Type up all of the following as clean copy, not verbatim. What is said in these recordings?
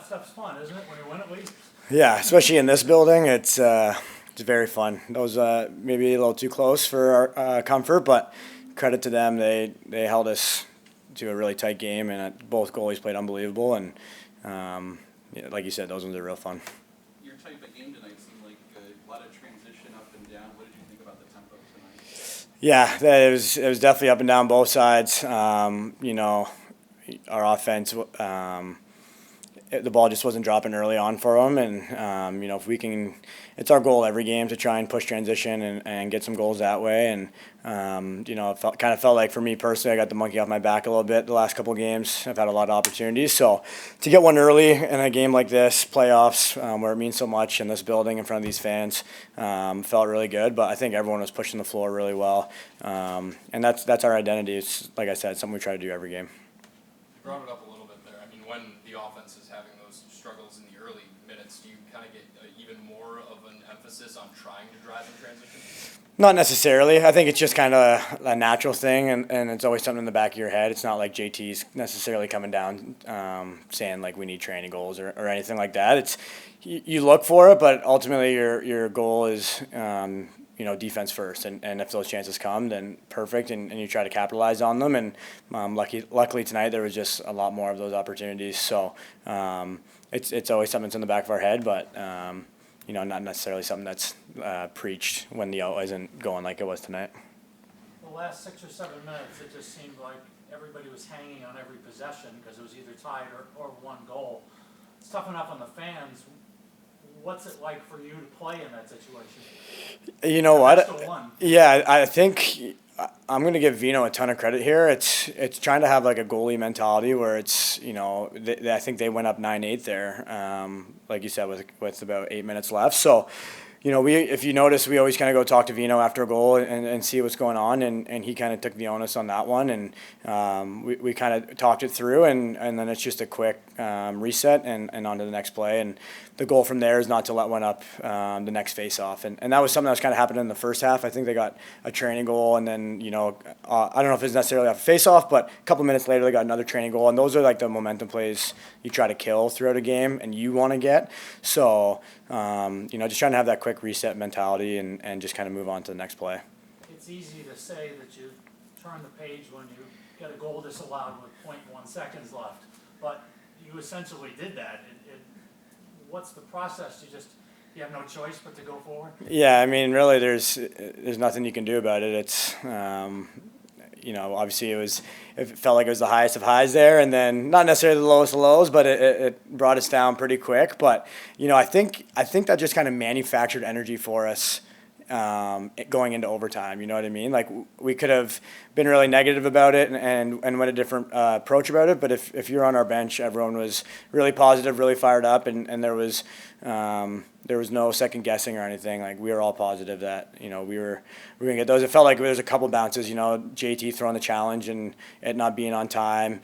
stuff's fun, isn't it, when you win at least? Yeah, especially in this building, it's very fun. Those maybe a little too close for our comfort, but credit to them, they held us to a really tight game, and both goalies played unbelievable. And yeah, like you said, those ones are real fun. Your type of game tonight seemed like a lot of transition up and down. What did you think about the tempo tonight? Yeah, it was definitely up and down both sides. Our offense. The ball just wasn't dropping early on for them, and if we can, it's our goal every game to try and push transition and get some goals that way. And it kind of felt like for me personally, I got the monkey off my back a little bit the last couple of games. I've had a lot of opportunities, so to get one early in a game like this, playoffs, where it means so much in this building in front of these fans, felt really good. But I think everyone was pushing the floor really well, and that's our identity. It's like I said, something we try to do every game. You brought it up a little bit there. I mean, when the offense is having those struggles in the early minutes, do you kind of get even more of an emphasis on trying to drive in transition? Not necessarily. I think it's just kind of a natural thing, and it's always something in the back of your head. It's not like JT's necessarily coming down saying, like, we need training goals or anything like that. It's you look for it, but ultimately your goal is defense first, and if those chances come, then perfect, and you try to capitalize on them. And luckily tonight there was just a lot more of those opportunities. So it's always something that's in the back of our head, but not necessarily something that's preached when the out isn't going like it was tonight. The last 6 or 7 minutes, it just seemed like everybody was hanging on every possession because it was either tied or one goal. It's tough enough on the fans. What's it like for you to play in that situation? You know what? Yeah, I think I'm going to give Vino a ton of credit here. It's trying to have like a goalie mentality where it's I think they went up 9-8 there, like you said, with about 8 minutes left. So. If you notice, we always kind of go talk to Vino after a goal and see what's going on, and he kind of took the onus on that one, and we kind of talked it through, and then it's just a quick reset and on to the next play, and the goal from there is not to let one up the next face-off, and that was something that was kind of happening in the first half. I think they got a training goal, and then, I don't know if it's necessarily off a face-off, but a couple minutes later they got another training goal, and those are like the momentum plays you try to kill throughout a game and you want to get. So, just trying to have that quick reset mentality and just kind of move on to the next play. It's easy to say that you turn the page when you get a goal disallowed with 0.1 seconds left, but you essentially did that. What's the process? You have no choice but to go forward? Yeah, I mean, really, there's nothing you can do about it. It's obviously it felt like it was the highest of highs there, and then not necessarily the lowest of lows, but it brought us down pretty quick. But I think that just kind of manufactured energy for us going into overtime. You know what I mean? Like, we could have been really negative about it and went a different approach about it. But if you're on our bench, everyone was really positive, really fired up, and there was no second guessing or anything. Like, we were all positive that we were gonna get those. It felt like there was a couple bounces. JT throwing the challenge and it not being on time.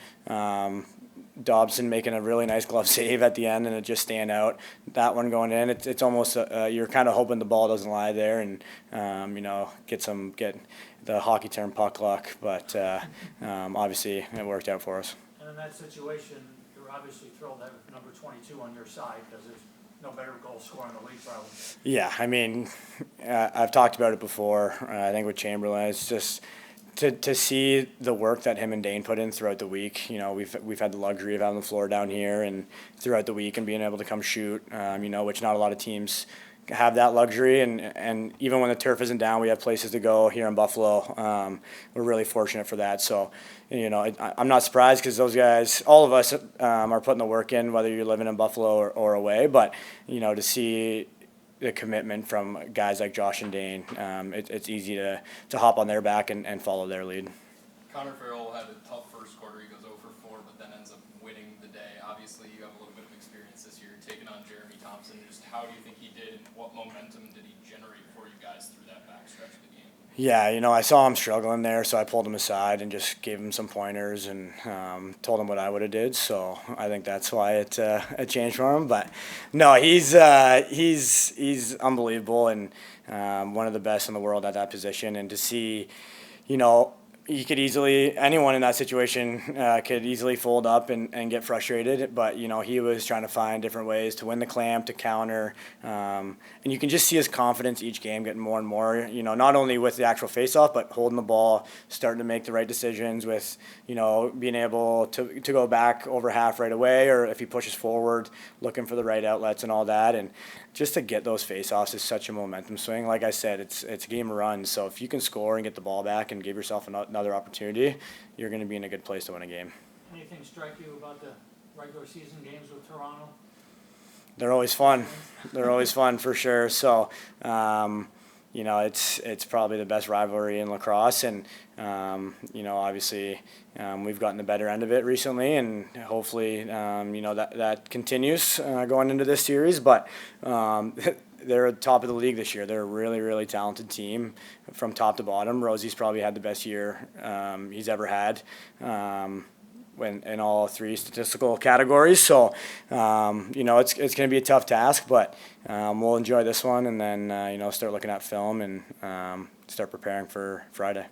Dobson making a really nice glove save at the end and it just staying out. That one going in, it's almost you're kind of hoping the ball doesn't lie there and get the hockey term puck luck. But obviously it worked out for us. And in that situation, you're obviously thrilled to have number 22 on your side because there's no better goal scorer in the league, probably. Yeah, I mean, I've talked about it before. I think with Chamberlain, it's just. To see the work that him and Dane put in throughout the week, we've had the luxury of having the floor down here and throughout the week and being able to come shoot, which not a lot of teams have that luxury. And even when the turf isn't down, we have places to go here in Buffalo. We're really fortunate for that. So, I'm not surprised because those guys, all of us, are putting the work in, whether you're living in Buffalo or away. But, to see the commitment from guys like Josh and Dane, it's easy to hop on their back and follow their lead. Connor Farrell had a tough first quarter. He goes 0 for 4, but then ends up winning the day. Obviously, you have a little bit of experience this year taking on Jeremy Thompson. Just how do you think he did, and what momentum did he generate for you guys through that backstretch of the game? Yeah, I saw him struggling there, so I pulled him aside and just gave him some pointers and told him what I would have did. So I think that's why it changed for him. But no, he's unbelievable and one of the best in the world at that position. And to see, you could easily, anyone in that situation could easily fold up and get frustrated. But, you know, he was trying to find different ways to win the clamp, to counter. And you can just see his confidence each game getting more and more, you know, not only with the actual face-off, but holding the ball, starting to make the right decisions with, you know, being able to go back over half right away, or if he pushes forward, looking for the right outlets and all that. And just to get those face-offs is such a momentum swing. Like I said, it's a game of runs. So if you can score and get the ball back and give yourself another opportunity, you're going to be in a good place to win a game. Anything strike you about the regular season games with Toronto? They're always fun. They're always fun for sure. So, you know, it's probably the best rivalry in lacrosse, and you know, obviously, we've gotten the better end of it recently, and hopefully, you know, that continues going into this series. But they're at the top of the league this year. They're a really, really talented team from top to bottom. Rosie's probably had the best year he's ever had. In all three statistical categories. So, you know, it's going to be a tough task, but we'll enjoy this one, and then, you know, start looking at film and start preparing for Friday.